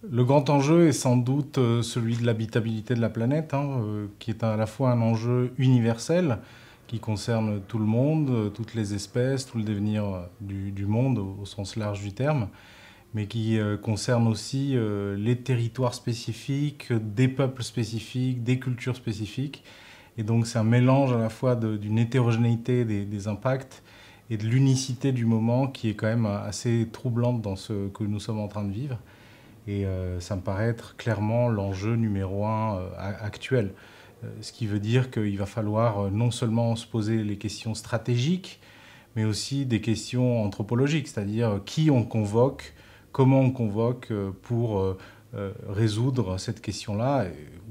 Le grand enjeu est sans doute celui de l'habitabilité de la planète, qui est à la fois un enjeu universel qui concerne tout le monde, toutes les espèces, tout le devenir du monde au sens large du terme, mais qui concerne aussi les territoires spécifiques, des peuples spécifiques, des cultures spécifiques. Et donc c'est un mélange à la fois d'une hétérogénéité des impacts et de l'unicité du moment qui est quand même assez troublante dans ce que nous sommes en train de vivre. Et ça me paraît être clairement l'enjeu numéro un actuel. Ce qui veut dire qu'il va falloir non seulement se poser les questions stratégiques, mais aussi des questions anthropologiques, c'est-à-dire qui on convoque, comment on convoque pour résoudre cette question-là,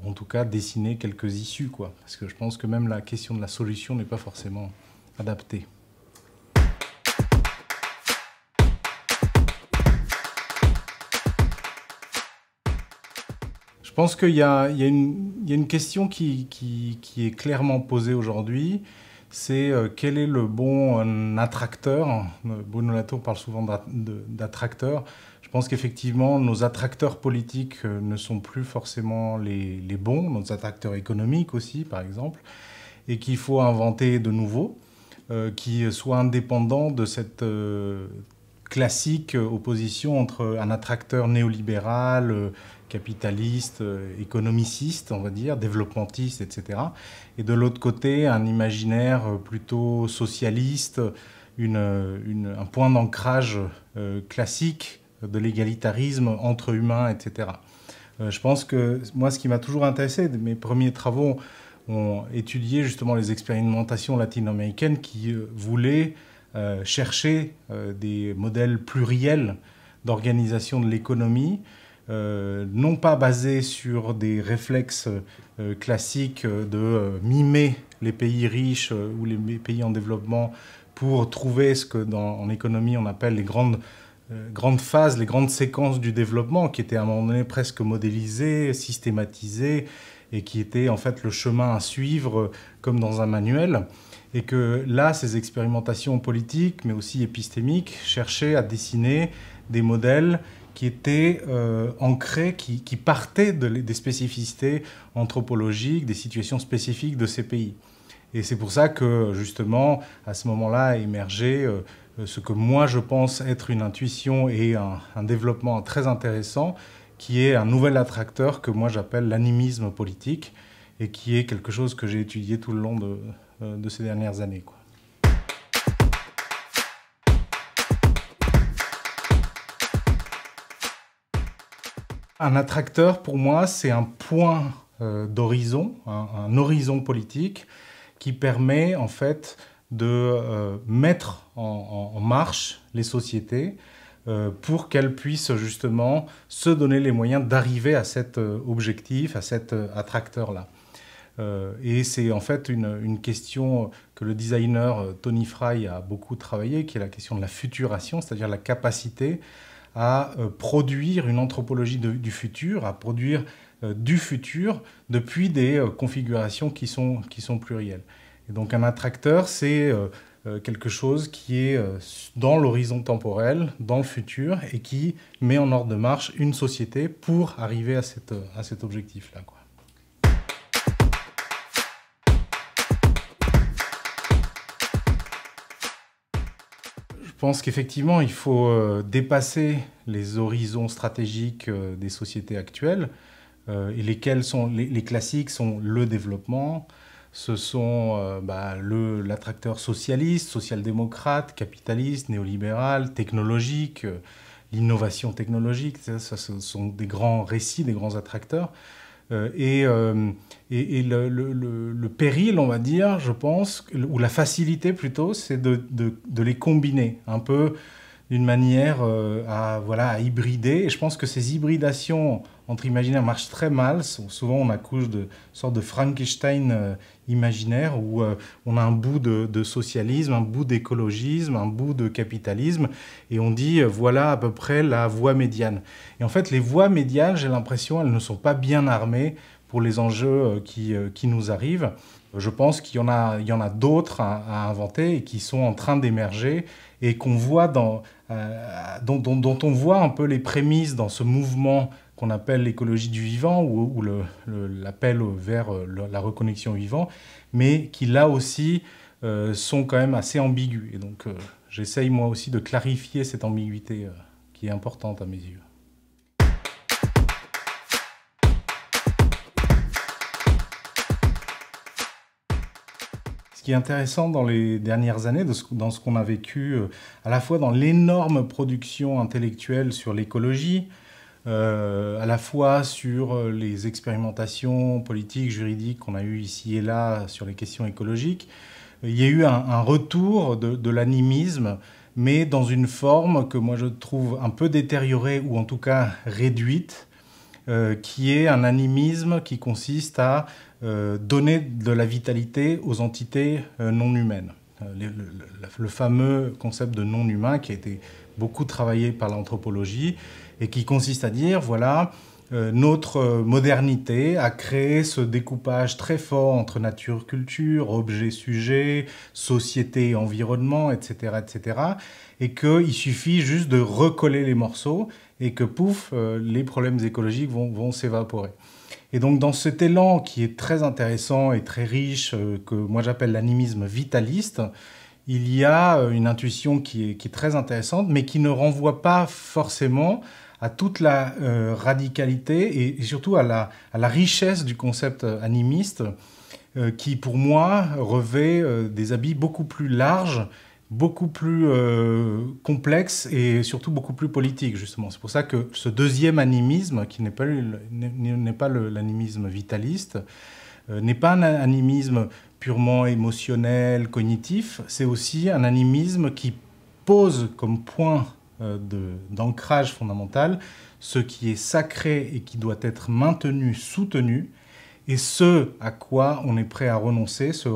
ou en tout cas dessiner quelques issues, quoi. Parce que je pense que même la question de la solution n'est pas forcément adaptée. Je pense qu'il y a une question qui est clairement posée aujourd'hui, c'est quel est le bon attracteur. Bruno Latour parle souvent d'attracteurs. Je pense qu'effectivement, nos attracteurs politiques ne sont plus forcément les bons, nos attracteurs économiques aussi, par exemple, et qu'il faut inventer de nouveaux, qui soient indépendants de cette classique opposition entre un attracteur néolibéral, capitaliste, économiciste, on va dire, développementiste, etc. Et de l'autre côté, un imaginaire plutôt socialiste, un point d'ancrage classique de l'égalitarisme entre humains, etc. Je pense que moi, ce qui m'a toujours intéressé, mes premiers travaux ont étudié justement les expérimentations latino-américaines qui voulaient chercher des modèles pluriels d'organisation de l'économie, non pas basés sur des réflexes classiques de mimer les pays riches ou les pays en développement pour trouver ce que en économie on appelle les grandes phases, les grandes séquences du développement, qui étaient à un moment donné presque modélisées, systématisées, et qui étaient en fait le chemin à suivre comme dans un manuel. Et que là, ces expérimentations politiques, mais aussi épistémiques, cherchaient à dessiner des modèles qui étaient ancrés, qui partaient des spécificités anthropologiques, des situations spécifiques de ces pays. Et c'est pour ça que, justement, à ce moment-là, a émergé ce que moi, je pense être une intuition et un développement très intéressant, qui est un nouvel attracteur que moi, j'appelle l'animisme politique, et qui est quelque chose que j'ai étudié tout le long de ces dernières années, quoi. Un attracteur, pour moi, c'est un point d'horizon, un horizon politique qui permet en fait de mettre en marche les sociétés pour qu'elles puissent justement se donner les moyens d'arriver à cet objectif, à cet attracteur-là. Et c'est en fait une question que le designer Tony Fry a beaucoup travaillé, qui est la question de la futuration, c'est-à-dire la capacité à produire une anthropologie du futur, à produire du futur depuis des configurations qui sont plurielles. Et donc un attracteur, c'est quelque chose qui est dans l'horizon temporel, dans le futur, et qui met en ordre de marche une société pour arriver à cet objectif-là, quoi. Je pense qu'effectivement, il faut dépasser les horizons stratégiques des sociétés actuelles, et lesquels sont les classiques sont le développement, ce sont l'attracteur socialiste, social-démocrate, capitaliste, néolibéral, technologique, l'innovation technologique. Ça, ce sont des grands récits, des grands attracteurs. Le péril, on va dire, je pense, ou la facilité plutôt, c'est de les combiner un peu d'une manière à hybrider. Et je pense que ces hybridations entre imaginaires marchent très mal. Souvent, on accouche de sorte de Frankenstein imaginaire où on a un bout de socialisme, un bout d'écologisme, un bout de capitalisme, et on dit voilà à peu près la voie médiane. Et en fait, les voies médianes, j'ai l'impression, elles ne sont pas bien armées pour les enjeux qui nous arrivent. Je pense qu'il y en a d'autres à inventer et qui sont en train d'émerger et qu'on voit dont on voit un peu les prémices dans ce mouvement qu'on appelle l'écologie du vivant ou l'appel vers la reconnexion au vivant, mais qui là aussi sont quand même assez ambigus. Et donc j'essaye moi aussi de clarifier cette ambiguïté qui est importante à mes yeux. Ce qui est intéressant dans les dernières années, dans ce qu'on a vécu, à la fois dans l'énorme production intellectuelle sur l'écologie, à la fois sur les expérimentations politiques, juridiques qu'on a eues ici et là sur les questions écologiques, il y a eu un retour de l'animisme, mais dans une forme que moi je trouve un peu détériorée ou en tout cas réduite, qui est un animisme qui consiste à donner de la vitalité aux entités non humaines. Le fameux concept de non-humain qui a été beaucoup travaillé par l'anthropologie et qui consiste à dire, voilà, notre modernité a créé ce découpage très fort entre nature-culture, objet-sujet, société-environnement, etc., etc., et qu'il suffit juste de recoller les morceaux et que, pouf, les problèmes écologiques vont s'évaporer. Et donc dans cet élan qui est très intéressant et très riche, que moi j'appelle l'animisme vitaliste, il y a une intuition qui est très intéressante, mais qui ne renvoie pas forcément à toute la radicalité et surtout à la richesse du concept animiste, qui pour moi revêt des habits beaucoup plus larges, beaucoup plus complexe et surtout beaucoup plus politique, justement. C'est pour ça que ce deuxième animisme, qui n'est pas l'animisme vitaliste, n'est pas un animisme purement émotionnel, cognitif, c'est aussi un animisme qui pose comme point d'ancrage fondamental ce qui est sacré et qui doit être maintenu, soutenu, et ce à quoi on est prêt à renoncer, ce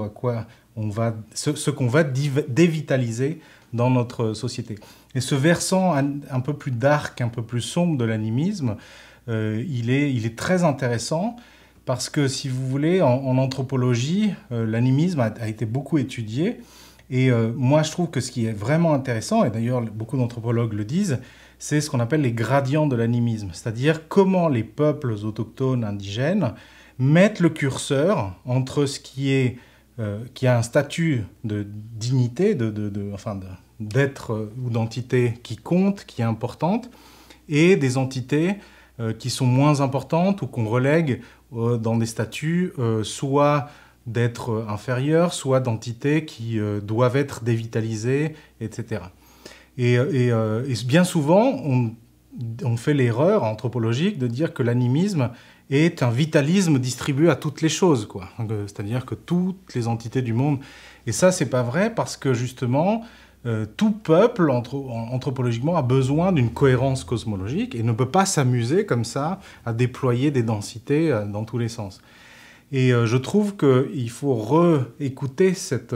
qu'on va dévitaliser dans notre société. Et ce versant un peu plus dark, un peu plus sombre de l'animisme, il est très intéressant parce que, si vous voulez, en anthropologie, l'animisme a été beaucoup étudié. Et moi, je trouve que ce qui est vraiment intéressant, et d'ailleurs beaucoup d'anthropologues le disent, c'est ce qu'on appelle les gradients de l'animisme, c'est-à-dire comment les peuples autochtones indigènes mettent le curseur entre ce qui a un statut de dignité, d'être ou d'entité qui compte, qui est importante, et des entités qui sont moins importantes ou qu'on relègue dans des statuts soit d'être inférieurs, soit d'entités qui doivent être dévitalisées, etc. Et bien souvent, on fait l'erreur anthropologique de dire que l'animisme est un vitalisme distribué à toutes les choses, quoi. C'est-à-dire que toutes les entités du monde... Et ça, c'est pas vrai, parce que justement, tout peuple, anthropologiquement, a besoin d'une cohérence cosmologique et ne peut pas s'amuser comme ça à déployer des densités dans tous les sens. Et je trouve qu'il faut réécouter cette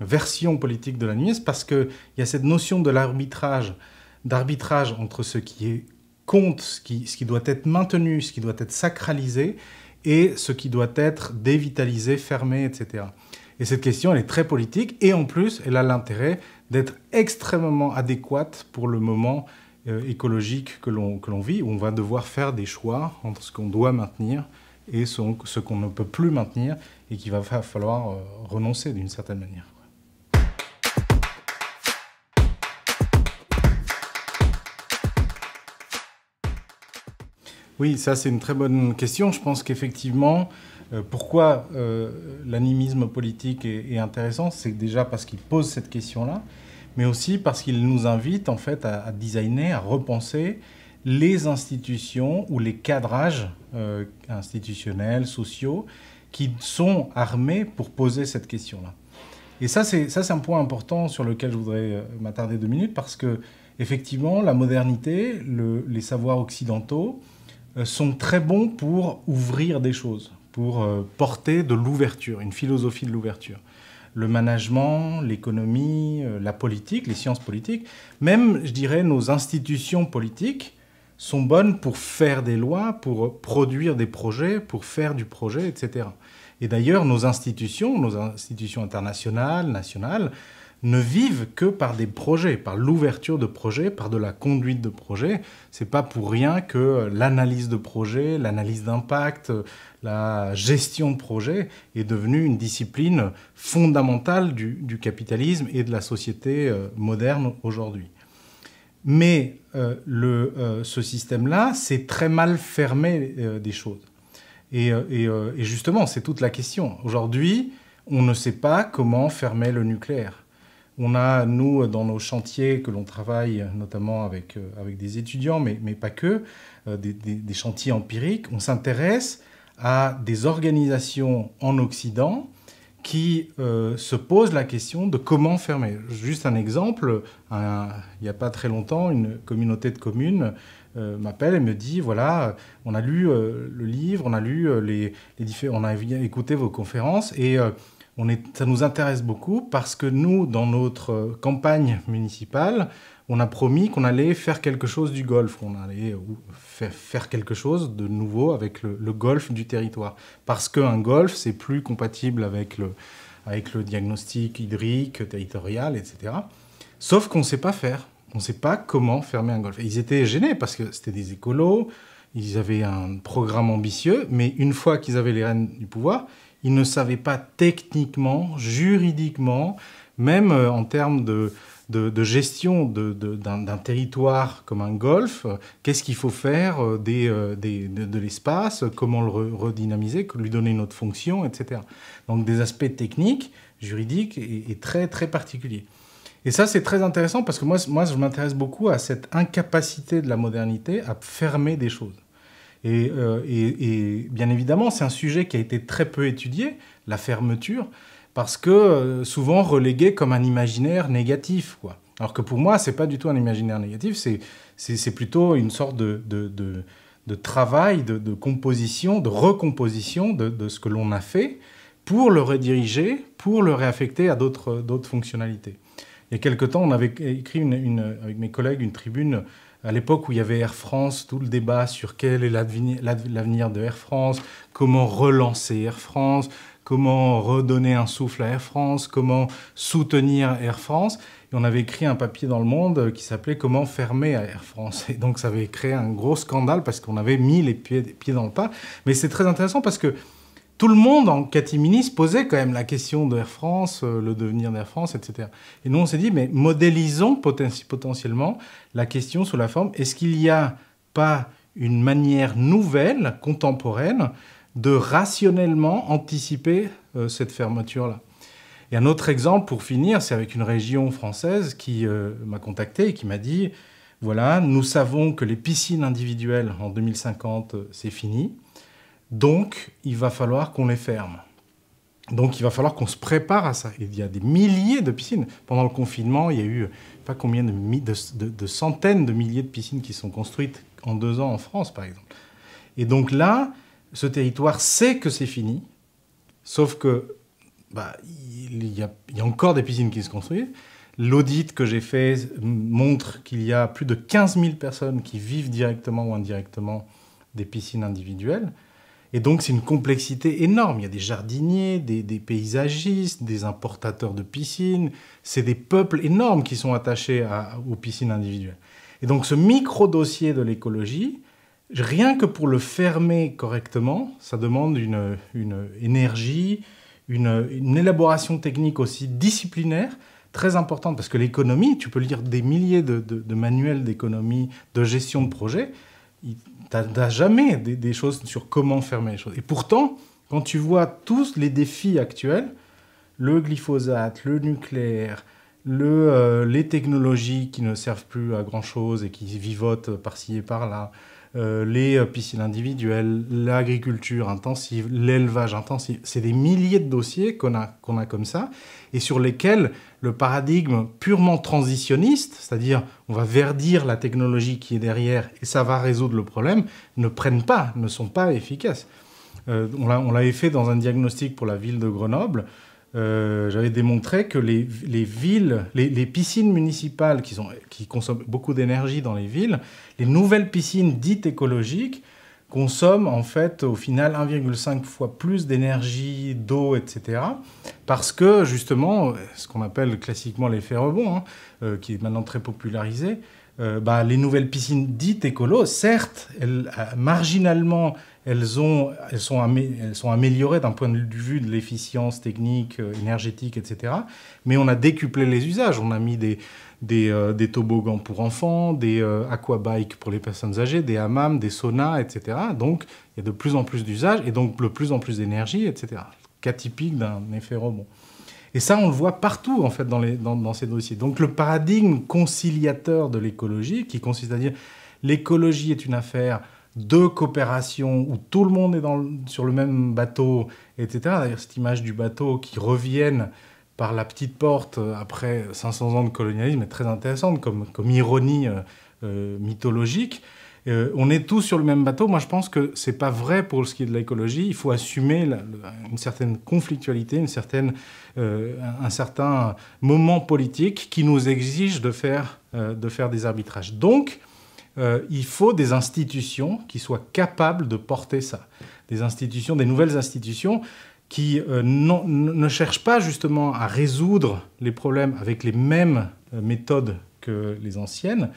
version politique de l'animisme, parce qu'il y a cette notion de d'arbitrage entre ce qui compte, ce qui doit être maintenu, ce qui doit être sacralisé, et ce qui doit être dévitalisé, fermé, etc. Et cette question, elle est très politique, et en plus, elle a l'intérêt d'être extrêmement adéquate pour le moment écologique que l'on vit, où on va devoir faire des choix entre ce qu'on doit maintenir et ce qu'on ne peut plus maintenir, et qu'il va falloir renoncer d'une certaine manière. Oui, ça c'est une très bonne question. Je pense qu'effectivement, pourquoi l'animisme politique est intéressant, c'est déjà parce qu'il pose cette question-là, mais aussi parce qu'il nous invite en fait à designer, à repenser les institutions ou les cadrages institutionnels, sociaux, qui sont armés pour poser cette question-là. Et ça, c'est un point important sur lequel je voudrais m'attarder 2 minutes, parce que effectivement, la modernité, les savoirs occidentaux sont très bons pour ouvrir des choses, pour porter de l'ouverture, une philosophie de l'ouverture. Le management, l'économie, la politique, les sciences politiques, même, je dirais, nos institutions politiques sont bonnes pour faire des lois, pour produire des projets, pour faire du projet, etc. Et d'ailleurs, nos institutions internationales, nationales, ne vivent que par des projets, par l'ouverture de projets, par de la conduite de projets. C'est pas pour rien que l'analyse de projet, l'analyse d'impact, la gestion de projet est devenue une discipline fondamentale du capitalisme et de la société moderne aujourd'hui. Mais ce système-là, c'est très mal fermé des choses. Et justement, c'est toute la question. Aujourd'hui, on ne sait pas comment fermer le nucléaire. On a, nous, dans nos chantiers que l'on travaille, notamment avec des étudiants, mais pas que, des chantiers empiriques, on s'intéresse à des organisations en Occident qui se posent la question de comment fermer. Juste un exemple, il n'y a pas très longtemps, une communauté de communes m'appelle et me dit, voilà, on a lu le livre, on a lu on a écouté vos conférences et ça nous intéresse beaucoup parce que nous, dans notre campagne municipale, on a promis qu'on allait faire quelque chose du golf, qu'on allait faire quelque chose de nouveau avec le golf du territoire. Parce qu'un golf, c'est plus compatible avec le diagnostic hydrique, territorial, etc. Sauf qu'on ne sait pas faire. On ne sait pas comment fermer un golf. Et ils étaient gênés parce que c'était des écolos, ils avaient un programme ambitieux, mais une fois qu'ils avaient les rênes du pouvoir, ils ne savaient pas techniquement, juridiquement, même en termes de gestion d'un territoire comme un golfe, qu'est-ce qu'il faut faire de l'espace, comment le redynamiser, lui donner une autre fonction, etc. Donc des aspects techniques, juridiques et très, très particuliers. Et ça, c'est très intéressant parce que moi je m'intéresse beaucoup à cette incapacité de la modernité à fermer des choses. Et bien évidemment, c'est un sujet qui a été très peu étudié, la fermeture, parce que souvent relégué comme un imaginaire négatif, quoi. Alors que pour moi, c'est pas du tout un imaginaire négatif, c'est plutôt une sorte de travail, de composition, de recomposition de ce que l'on a fait pour le rediriger, pour le réaffecter à d'autres fonctionnalités. Il y a quelque temps, on avait écrit avec mes collègues une tribune à l'époque où il y avait Air France, tout le débat sur quel est l'avenir de Air France, comment relancer Air France, comment redonner un souffle à Air France, comment soutenir Air France. Et on avait écrit un papier dans Le Monde qui s'appelait « Comment fermer à Air France ». Et donc ça avait créé un gros scandale parce qu'on avait mis les pieds dans le plat. Mais c'est très intéressant parce que tout le monde en catimini se posait quand même la question de Air France, le devenir d'Air France, etc. Et nous, on s'est dit, mais modélisons potentiellement la question sous la forme, est-ce qu'il n'y a pas une manière nouvelle, contemporaine, de rationnellement anticiper cette fermeture-là? Et un autre exemple, pour finir, c'est avec une région française qui m'a contacté et qui m'a dit, voilà, nous savons que les piscines individuelles en 2050, c'est fini. Donc, il va falloir qu'on les ferme. Donc, il va falloir qu'on se prépare à ça. Il y a des milliers de piscines. Pendant le confinement, il y a eu pas combien de centaines de milliers de piscines qui sont construites en 2 ans en France, par exemple. Et donc là, ce territoire sait que c'est fini, sauf que il y a encore des piscines qui se construisent. L'audit que j'ai fait montre qu'il y a plus de 15 000 personnes qui vivent directement ou indirectement des piscines individuelles. Et donc, c'est une complexité énorme. Il y a des jardiniers, des paysagistes, des importateurs de piscines. C'est des peuples énormes qui sont attachés aux piscines individuelles. Et donc, ce micro-dossier de l'écologie, rien que pour le fermer correctement, ça demande une énergie, une élaboration technique aussi disciplinaire, très importante. Parce que l'économie, tu peux lire des milliers de manuels d'économie, de gestion de projet. Tu n'as jamais des choses sur comment fermer les choses. Et pourtant, quand tu vois tous les défis actuels, le glyphosate, le nucléaire, les technologies qui ne servent plus à grand-chose et qui vivotent par-ci et par-là, les piscines individuelles, l'agriculture intensive, l'élevage intensif, c'est des milliers de dossiers qu'on a comme ça, et sur lesquels le paradigme purement transitionniste, c'est-à-dire on va verdir la technologie qui est derrière et ça va résoudre le problème, ne sont pas efficaces. On l'avait fait dans un diagnostic pour la ville de Grenoble. J'avais démontré que les piscines municipales qui consomment beaucoup d'énergie dans les villes, les nouvelles piscines dites écologiques consomment en fait au final 1,5 fois plus d'énergie, d'eau, etc. Parce que justement, ce qu'on appelle classiquement l'effet rebond, hein, qui est maintenant très popularisé, les nouvelles piscines dites écolo, certes, marginalement, elles sont améliorées d'un point de vue de l'efficience technique, énergétique, etc. Mais on a décuplé les usages. On a mis des toboggans pour enfants, des aquabikes pour les personnes âgées, des hammams, des saunas, etc. Donc, il y a de plus en plus d'usages et donc de plus en plus d'énergie, etc. Cas typique d'un effet rebond. Et ça, on le voit partout, en fait, dans ces dossiers. Donc, le paradigme conciliateur de l'écologie, qui consiste à dire l'écologie est une affaire de coopération où tout le monde est sur le même bateau, etc. D'ailleurs, cette image du bateau qui revienne par la petite porte après 500 ans de colonialisme est très intéressante comme ironie mythologique. On est tous sur le même bateau. Moi, je pense que ce n'est pas vrai pour ce qui est de l'écologie. Il faut assumer une certaine conflictualité, un certain moment politique qui nous exige de faire des arbitrages. Donc, il faut des institutions qui soient capables de porter ça. Des nouvelles institutions qui ne cherchent pas justement à résoudre les problèmes avec les mêmes méthodes que les anciennes,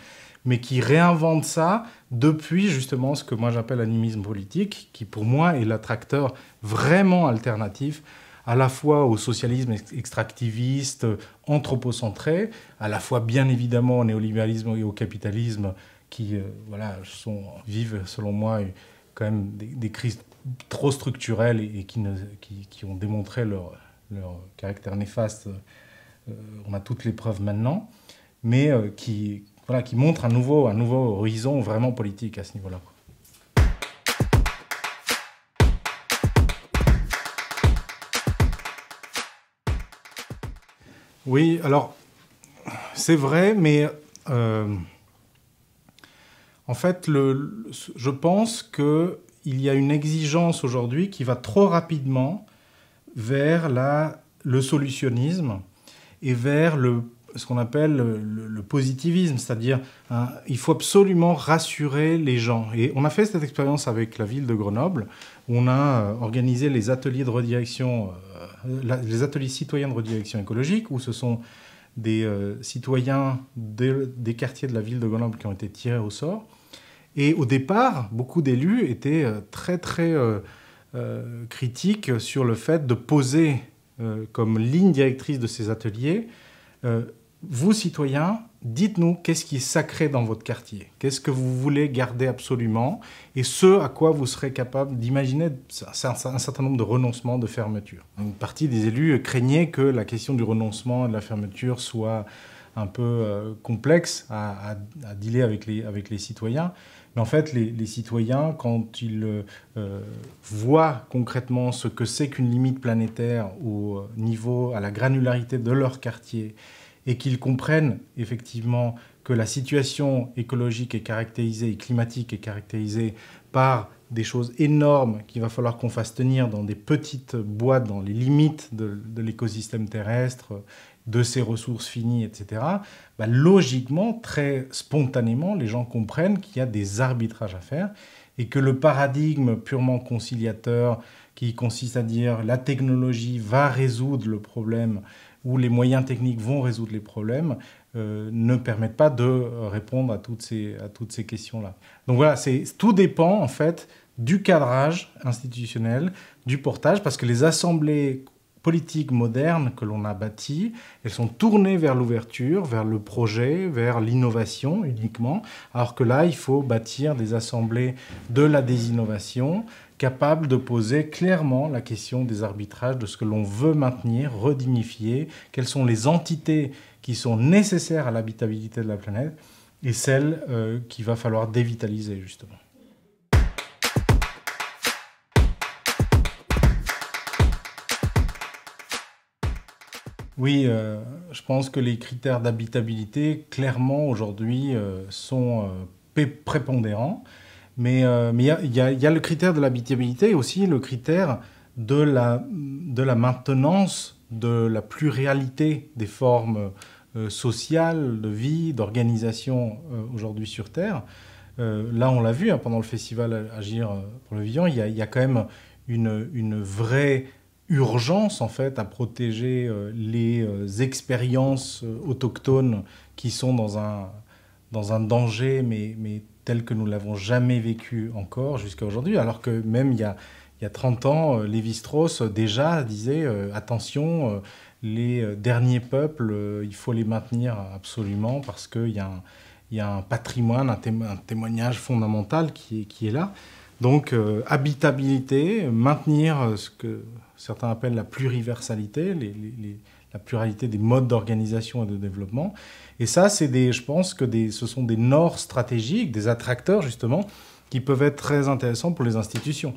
mais qui réinventent ça depuis justement ce que moi j'appelle l'animisme politique, qui pour moi est l'attracteur vraiment alternatif à la fois au socialisme extractiviste, anthropocentré, à la fois bien évidemment au néolibéralisme et au capitalisme, qui vivent selon moi quand même des crises trop structurelles et qui ont démontré leur caractère néfaste. On a toutes les preuves maintenant, mais qui montrent un nouveau horizon vraiment politique à ce niveau-là. Oui, alors, c'est vrai, mais en fait, je pense qu'il y a une exigence aujourd'hui qui va trop rapidement vers le solutionnisme et vers ce qu'on appelle le positivisme, c'est-à-dire il faut absolument rassurer les gens. Et on a fait cette expérience avec la ville de Grenoble, où on a organisé les ateliers de redirection, les ateliers citoyens de redirection écologique, où ce sont des citoyens des quartiers de la ville de Grenoble qui ont été tirés au sort. Et au départ, beaucoup d'élus étaient très très critiques sur le fait de poser comme ligne directrice de ces ateliers vous, citoyens, dites-nous qu'est-ce qui est sacré dans votre quartier. Qu'est-ce que vous voulez garder absolument et ce à quoi vous serez capable d'imaginer un certain nombre de renoncements, de fermetures. Une partie des élus craignait que la question du renoncement et de la fermeture soit un peu complexe à dealer avec les citoyens. Mais en fait, les citoyens, quand ils voient concrètement ce que c'est qu'une limite planétaire au niveau, à la granularité de leur quartier, et qu'ils comprennent effectivement que la situation écologique est caractérisée et climatique est caractérisée par des choses énormes qu'il va falloir qu'on fasse tenir dans des petites boîtes, dans les limites de l'écosystème terrestre, de ses ressources finies, etc., logiquement, très spontanément, les gens comprennent qu'il y a des arbitrages à faire et que le paradigme purement conciliateur qui consiste à dire la technologie va résoudre le problème où les moyens techniques vont résoudre les problèmes, ne permettent pas de répondre à toutes ces questions-là. Donc voilà, tout dépend en fait du cadrage institutionnel, du portage, parce que les assemblées politiques modernes que l'on a bâties, elles sont tournées vers l'ouverture, vers le projet, vers l'innovation uniquement, alors que là, il faut bâtir des assemblées de la désinnovation, capable de poser clairement la question des arbitrages, de ce que l'on veut maintenir, redignifier, quelles sont les entités qui sont nécessaires à l'habitabilité de la planète et celles qu'il va falloir dévitaliser, justement. Oui, je pense que les critères d'habitabilité, clairement, aujourd'hui, sont prépondérants. Mais il y a le critère de l'habitabilité et aussi le critère de la maintenance de la pluralité des formes sociales, de vie, d'organisation aujourd'hui sur Terre. Là, on l'a vu hein, pendant le festival Agir pour le vivant, il y a quand même une vraie urgence en fait à protéger les expériences autochtones qui sont dans un danger, mais tel que nous l'avons jamais vécu encore jusqu'à aujourd'hui. Alors que même il y a 30 ans, Lévi-Strauss déjà disait attention, les derniers peuples, il faut les maintenir absolument parce qu'il y a un patrimoine, un témoignage fondamental qui est là. Donc, habitabilité, maintenir ce que certains appellent la pluriversalité, la pluralité des modes d'organisation et de développement. Et ça, je pense que ce sont des nord stratégiques, des attracteurs, justement, qui peuvent être très intéressants pour les institutions.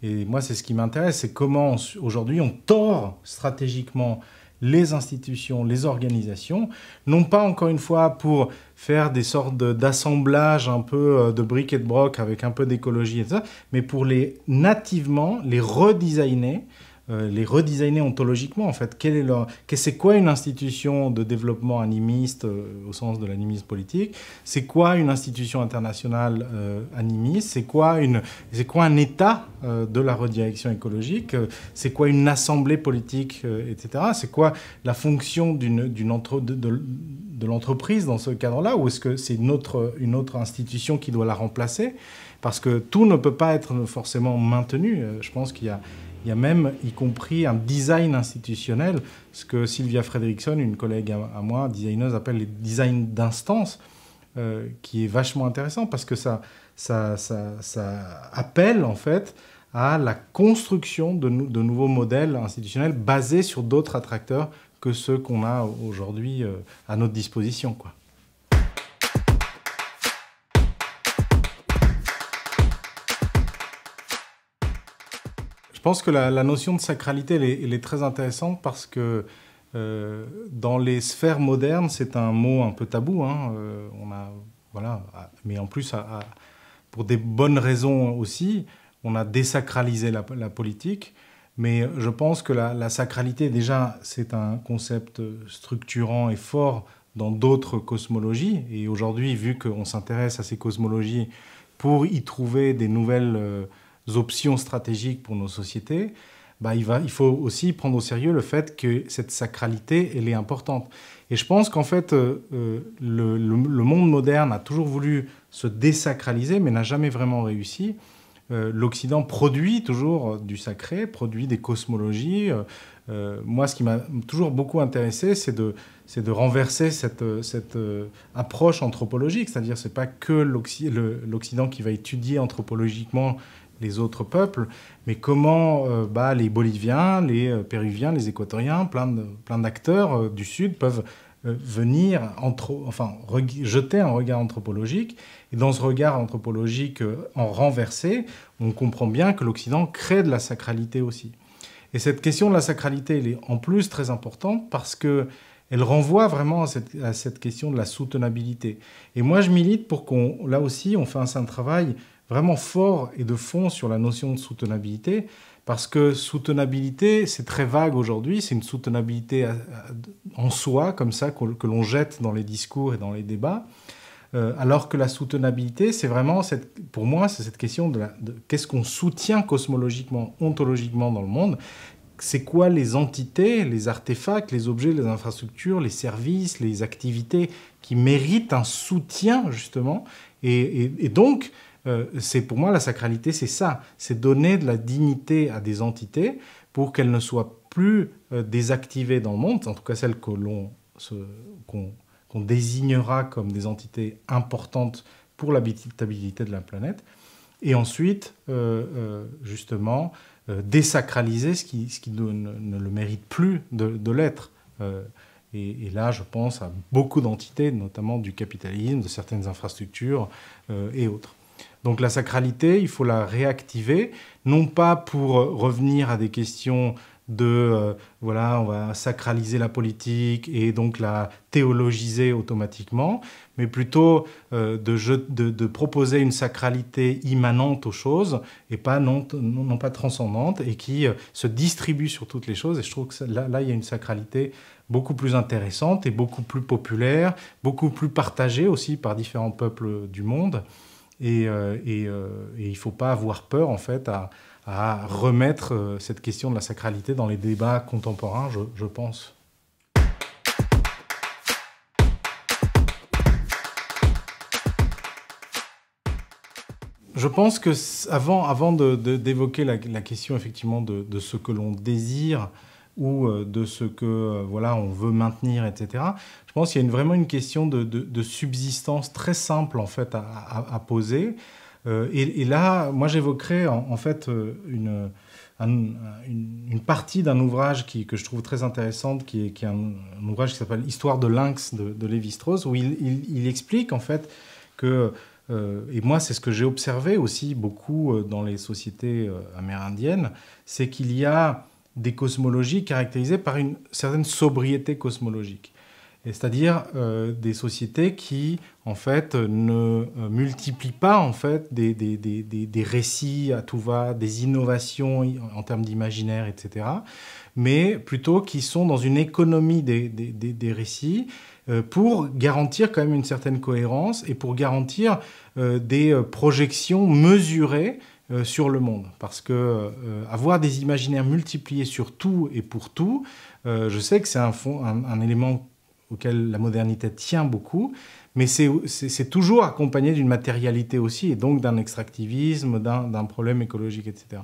Et moi, c'est ce qui m'intéresse, c'est comment, aujourd'hui, on tord stratégiquement les institutions, les organisations, non pas, encore une fois, pour faire des sortes d'assemblage un peu de briques et de broc avec un peu d'écologie et tout ça, mais pour nativement les redesigner ontologiquement, en fait. C'est quoi une institution de développement animiste au sens de l'animisme politique? C'est quoi une institution internationale animiste? C'est quoi un État de la redirection écologique? C'est quoi une assemblée politique, etc. C'est quoi la fonction de l'entreprise dans ce cadre-là? Ou est-ce que c'est une autre institution qui doit la remplacer? Parce que tout ne peut pas être forcément maintenu. Je pense qu'il y a même, y compris, un design institutionnel, ce que Sylvia Fredrickson, une collègue à moi, designeuse, appelle les designs d'instance, qui est vachement intéressant parce que ça appelle, en fait, à la construction de nouveaux modèles institutionnels basés sur d'autres attracteurs que ceux qu'on a aujourd'hui à notre disposition, quoi. Je pense que la notion de sacralité, elle est très intéressante parce que dans les sphères modernes, c'est un mot un peu tabou. Hein. Voilà, mais en plus, pour des bonnes raisons aussi, on a désacralisé la politique. Mais je pense que la sacralité, déjà, c'est un concept structurant et fort dans d'autres cosmologies. Et aujourd'hui, vu qu'on s'intéresse à ces cosmologies pour y trouver des nouvelles options stratégiques pour nos sociétés, il faut aussi prendre au sérieux le fait que cette sacralité, elle est importante. Et je pense qu'en fait, le monde moderne a toujours voulu se désacraliser, mais n'a jamais vraiment réussi. L'Occident produit toujours du sacré, produit des cosmologies. Moi, ce qui m'a toujours beaucoup intéressé, c'est de renverser cette approche anthropologique. C'est-à-dire, ce n'est pas que l'Occident qui va étudier anthropologiquement les autres peuples, mais comment les Boliviens, les Péruviens, les Équatoriens, plein d'acteurs du Sud peuvent venir jeter un regard anthropologique. Et dans ce regard anthropologique en renversé, on comprend bien que l'Occident crée de la sacralité aussi. Et cette question de la sacralité, elle est en plus très importante parce qu'elle renvoie vraiment à cette question de la soutenabilité. Et moi, je milite pour là aussi, on fasse un travail vraiment fort et de fond sur la notion de soutenabilité, parce que soutenabilité, c'est très vague aujourd'hui, c'est une soutenabilité en soi, comme ça, que l'on jette dans les discours et dans les débats, alors que la soutenabilité, c'est vraiment, pour moi, c'est cette question de qu'est-ce qu'on soutient cosmologiquement, ontologiquement dans le monde. C'est quoi les entités, les artefacts, les objets, les infrastructures, les services, les activités qui méritent un soutien, justement, et donc, pour moi, la sacralité, c'est ça. C'est donner de la dignité à des entités pour qu'elles ne soient plus désactivées dans le monde, en tout cas celles qu'on désignera comme des entités importantes pour l'habitabilité de la planète. Et ensuite, justement, désacraliser ce qui ne le mérite plus de l'être. Et là, je pense à beaucoup d'entités, notamment du capitalisme, de certaines infrastructures et autres. Donc la sacralité, il faut la réactiver, non pas pour revenir à des questions on va sacraliser la politique et donc la théologiser automatiquement, mais plutôt de proposer une sacralité immanente aux choses et non pas transcendante et qui se distribue sur toutes les choses. Et je trouve que là, il y a une sacralité beaucoup plus intéressante et beaucoup plus populaire, beaucoup plus partagée aussi par différents peuples du monde. et il ne faut pas avoir peur, en fait, à remettre cette question de la sacralité dans les débats contemporains, je pense. Je pense que avant d'évoquer la question effectivement de ce que l'on désire ou de ce que voilà, on veut maintenir, etc., je pense qu'il y a vraiment une question de subsistance très simple en fait, à poser. Et là, moi j'évoquerais en fait une partie d'un ouvrage que je trouve très intéressante, qui est un ouvrage qui s'appelle Histoire de Lynx de Lévi-Strauss, où il explique en fait que et moi, c'est ce que j'ai observé aussi beaucoup dans les sociétés amérindiennes, c'est qu'il y a des cosmologies caractérisées par une certaine sobriété cosmologique. C'est-à-dire des sociétés qui, en fait, ne multiplient pas en fait, des récits à tout va, des innovations en termes d'imaginaire, etc., mais plutôt qui sont dans une économie des récits pour garantir quand même une certaine cohérence et pour garantir des projections mesurées sur le monde. Parce que avoir des imaginaires multipliés sur tout et pour tout, je sais que c'est un élément auquel la modernité tient beaucoup, mais c'est toujours accompagné d'une matérialité aussi, et donc d'un extractivisme, d'un problème écologique, etc.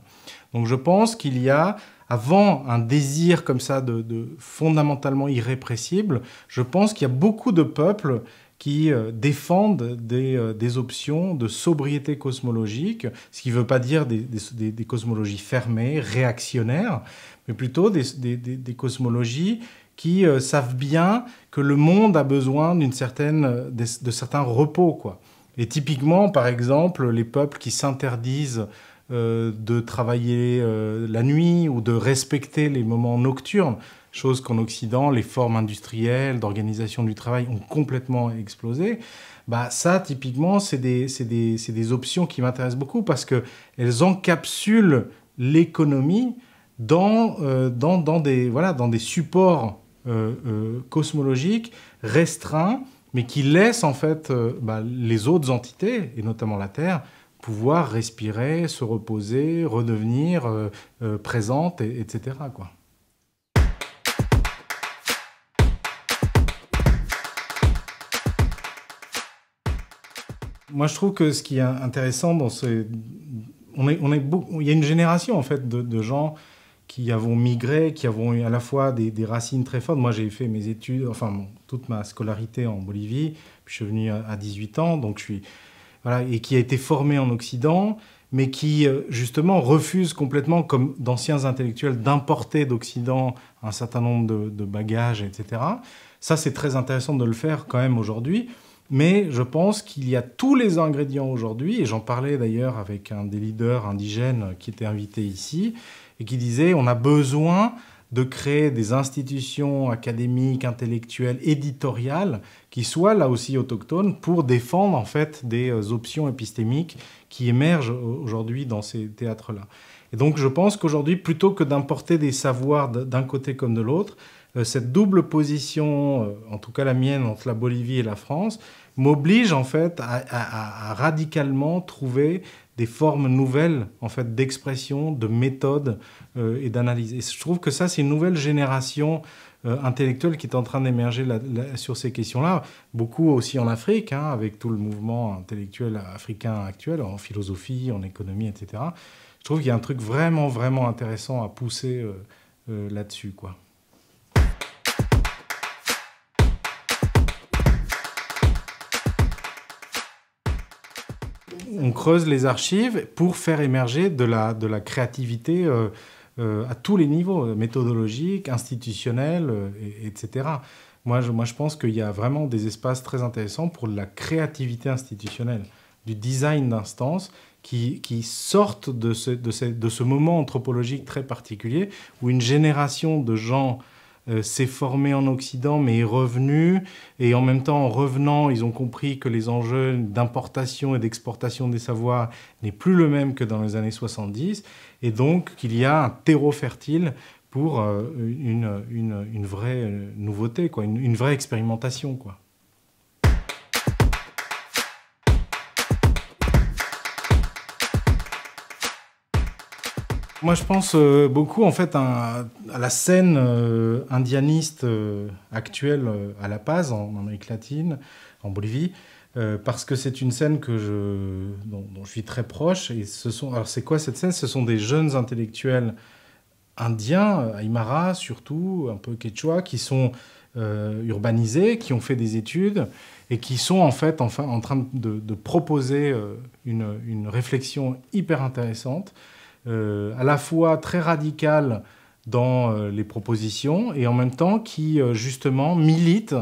Donc je pense qu'il y a, avant un désir comme ça de fondamentalement irrépressible, je pense qu'il y a beaucoup de peuples qui défendent des options de sobriété cosmologique, ce qui ne veut pas dire des cosmologies fermées, réactionnaires, mais plutôt des cosmologies qui savent bien que le monde a besoin de certains repos, quoi. Et typiquement, par exemple, les peuples qui s'interdisent de travailler la nuit ou de respecter les moments nocturnes, chose qu'en Occident, les formes industrielles d'organisation du travail ont complètement explosé. Bah, ça, typiquement, c'est des options qui m'intéressent beaucoup parce qu'elles encapsulent l'économie dans des supports cosmologiques restreints, mais qui laissent en fait les autres entités, et notamment la Terre, pouvoir respirer, se reposer, redevenir présente, etc., quoi. Moi, je trouve que ce qui est intéressant dans il y a une génération en fait de gens qui avons migré, qui avons eu à la fois des racines très fortes. Moi, j'ai fait mes études, toute ma scolarité en Bolivie, puis je suis venu à 18 ans, donc et qui a été formé en Occident, mais qui, justement, refuse complètement, comme d'anciens intellectuels, d'importer d'Occident un certain nombre de bagages, etc. Ça, c'est très intéressant de le faire quand même aujourd'hui. Mais je pense qu'il y a tous les ingrédients aujourd'hui, et j'en parlais d'ailleurs avec un des leaders indigènes qui était invité ici, et qui disait on a besoin de créer des institutions académiques, intellectuelles, éditoriales, qui soient là aussi autochtones pour défendre en fait des options épistémiques qui émergent aujourd'hui dans ces théâtres-là. Et donc je pense qu'aujourd'hui, plutôt que d'importer des savoirs d'un côté comme de l'autre, cette double position, en tout cas la mienne, entre la Bolivie et la France, m'oblige en fait à radicalement trouver des formes nouvelles en fait, d'expression, de méthode et d'analyse. Et je trouve que ça, c'est une nouvelle génération intellectuelle qui est en train d'émerger sur ces questions-là, beaucoup aussi en Afrique, hein, avec tout le mouvement intellectuel africain actuel, en philosophie, en économie, etc. Je trouve qu'il y a un truc vraiment, vraiment intéressant à pousser là-dessus, quoi. On creuse les archives pour faire émerger de la créativité à tous les niveaux, méthodologiques, institutionnels, etc. Moi, je pense qu'il y a vraiment des espaces très intéressants pour la créativité institutionnelle, du design d'instance qui sortent de ce moment anthropologique très particulier où une génération de gens s'est formée en Occident mais est revenue, et en même temps en revenant ils ont compris que les enjeux d'importation et d'exportation des savoirs n'est plus le même que dans les années 70, et donc qu'il y a un terreau fertile pour une vraie nouveauté, quoi, une vraie expérimentation, quoi. Moi, je pense beaucoup en fait à la scène indianiste actuelle à La Paz, en Amérique latine, en Bolivie, parce que c'est une scène dont je suis très proche. Et alors, c'est quoi cette scène? Ce sont des jeunes intellectuels indiens, Aymara surtout, un peu quechua, qui sont urbanisés, qui ont fait des études et qui sont en fait en train de proposer une réflexion hyper intéressante, à la fois très radicale dans les propositions et en même temps qui justement milite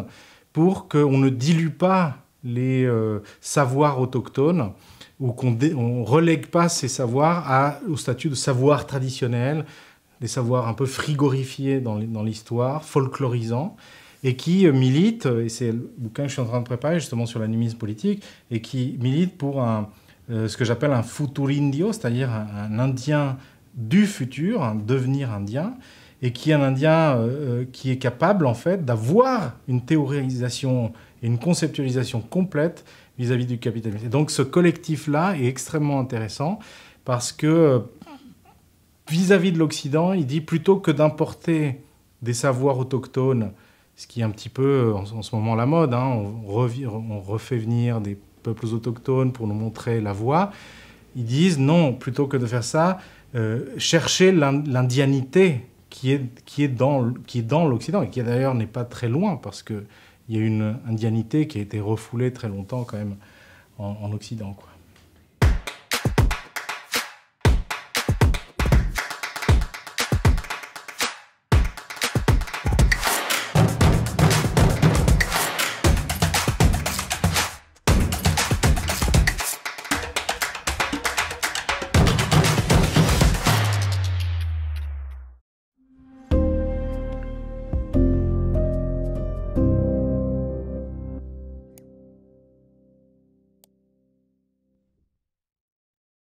pour qu'on ne dilue pas les savoirs autochtones ou qu'on ne relègue pas ces savoirs au statut de savoir traditionnel, des savoirs un peu frigorifiés dans l'histoire, folklorisants, et qui milite, et c'est le bouquin que je suis en train de préparer justement sur l'animisme politique, et qui milite pour ce que j'appelle un futurindio, c'est-à-dire un Indien du futur, un devenir indien, et qui est un Indien qui est capable en fait d'avoir une théorisation et une conceptualisation complète vis-à-vis du capitalisme. Et donc ce collectif-là est extrêmement intéressant parce que vis-à-vis de l'Occident, il dit plutôt que d'importer des savoirs autochtones, ce qui est un petit peu en ce moment la mode, hein, on refait venir des peuples autochtones pour nous montrer la voie, ils disent non, plutôt que de faire ça, chercher l'indianité qui est dans l'Occident, et qui d'ailleurs n'est pas très loin, parce qu'il y a une indianité qui a été refoulée très longtemps quand même en Occident, quoi.